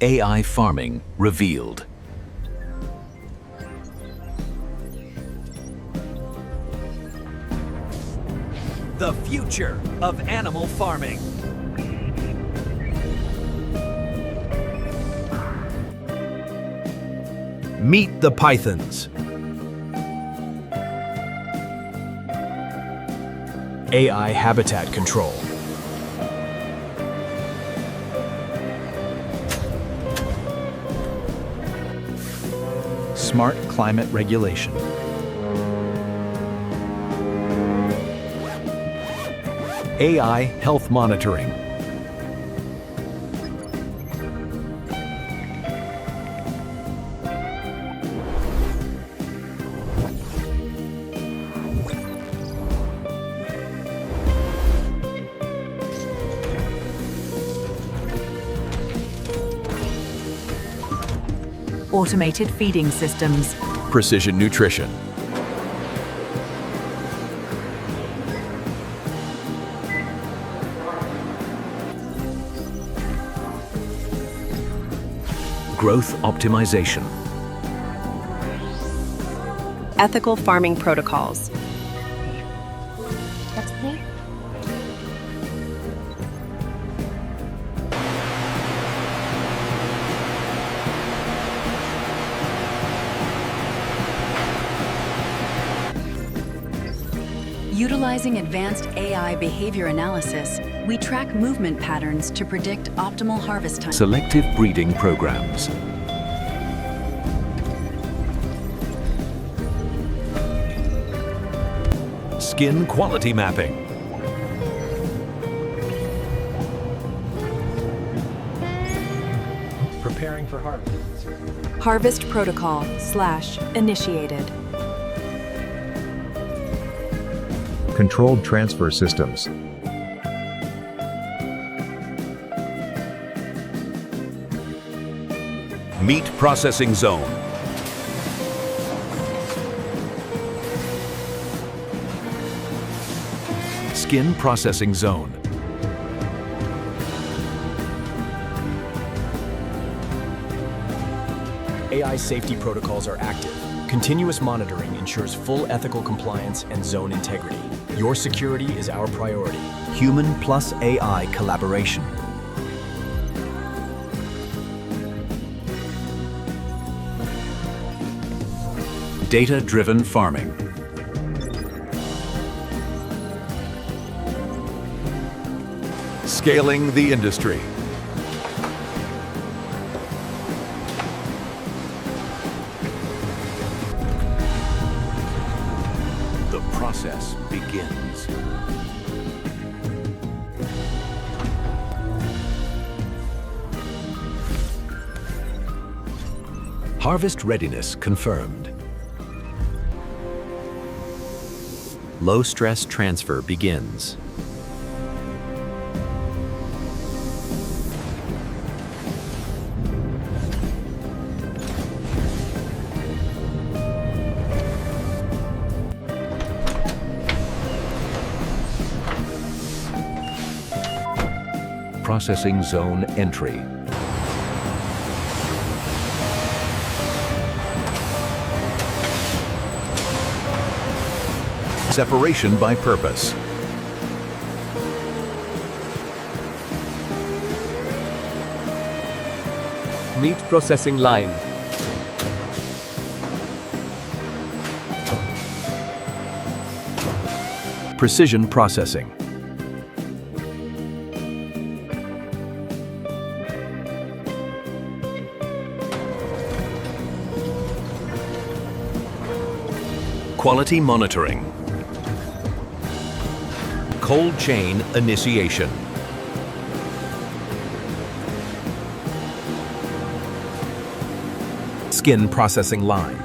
AI farming revealed. The future of animal farming. Meet the pythons. AI habitat control. Smart climate regulation. AI health monitoring. Automated feeding systems. Precision nutrition. Growth optimization. Ethical farming protocols. Utilizing advanced AI behavior analysis, we track movement patterns to predict optimal harvest time. Selective breeding programs. Skin quality mapping. Preparing for harvest. Harvest protocol/initiated. Controlled transfer systems. Meat processing zone. Skin processing zone. AI safety protocols are active. Continuous monitoring ensures full ethical compliance and zone integrity. Your security is our priority. Human plus AI collaboration. Data-driven farming. Scaling the industry. The process begins. Harvest readiness confirmed. Low-stress transfer begins. Processing zone entry. Separation by purpose. Meat processing line. Precision processing. Quality monitoring. Cold chain initiation. Skin processing line.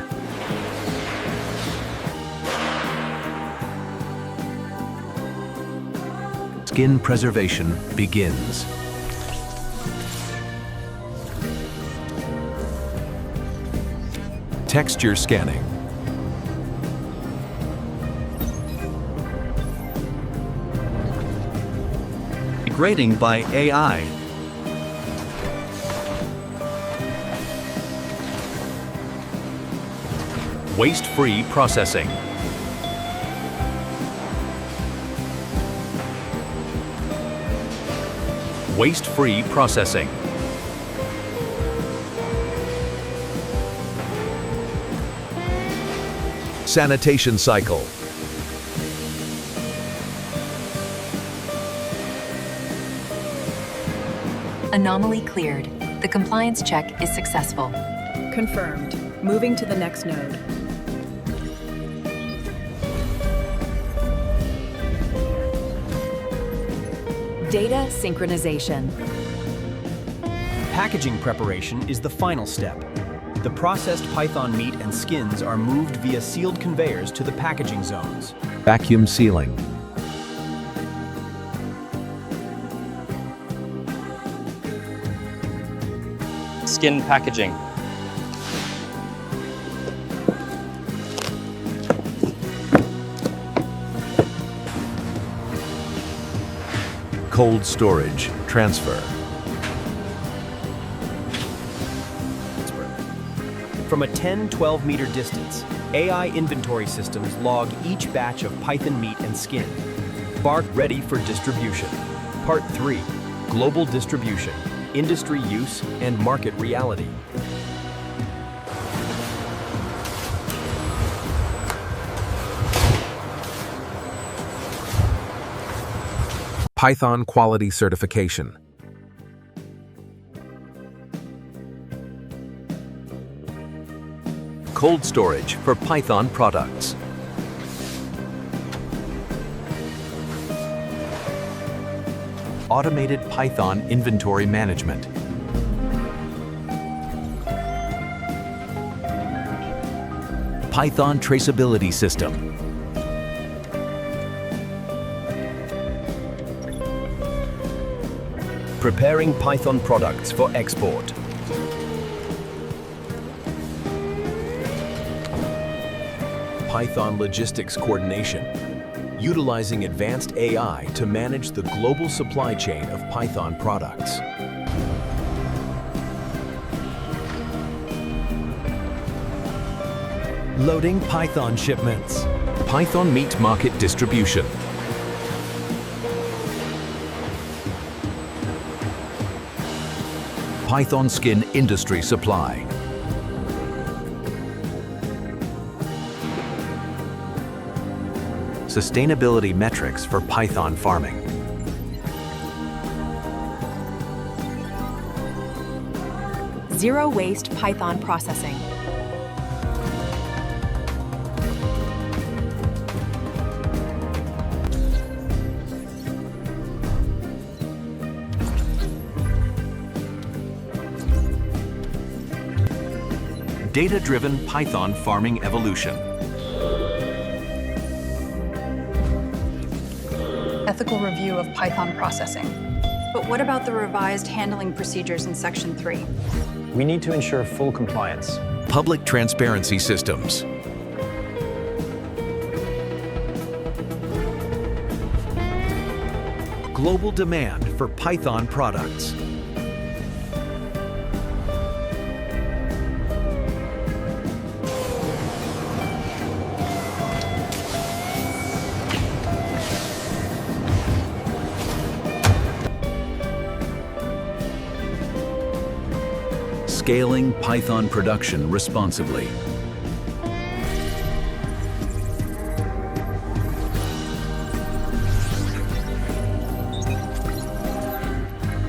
Skin preservation begins. Texture scanning. Grading by AI. Waste-free processing. Waste-free processing. Sanitation cycle. Anomaly cleared. The compliance check is successful. Confirmed. Moving to the next node. Data synchronization. Packaging preparation is the final step. The processed python meat and skins are moved via sealed conveyors to the packaging zones. Vacuum sealing. Skin packaging. Cold storage, transfer. From a 10-12 meter distance, AI inventory systems log each batch of python meat and skin. Bark ready for distribution. Part 3, Global Distribution, Industry Use, and Market Reality. Python quality certification. Cold storage for Python products. Automated Python inventory management. Python traceability system. Preparing Python products for export. Python logistics coordination, utilizing advanced AI to manage the global supply chain of Python products. Loading Python shipments. Python meat market distribution. Python skin industry supply. Sustainability metrics for Python farming. Zero waste Python processing. Data-driven Python farming evolution. Ethical review of Python processing. But what about the revised handling procedures in Section 3? We need to ensure full compliance. Public transparency systems. Global demand for Python products. Scaling Python production responsibly.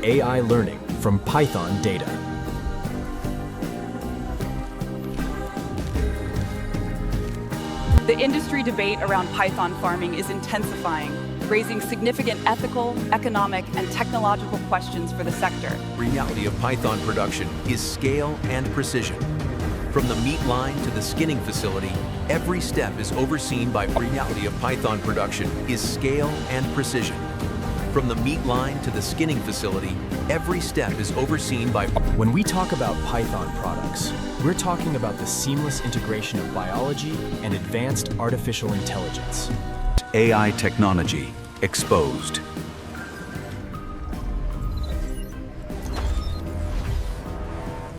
AI learning from Python data. The industry debate around Python farming is intensifying, raising significant ethical, economic, and technological questions for the sector. Reality of Python production is scale and precision. From the meat line to the skinning facility, every step is overseen by reality of Python production is scale and precision. From the meat line to the skinning facility, every step is overseen by... When we talk about Python products, we're talking about the seamless integration of biology and advanced artificial intelligence. AI technology exposed.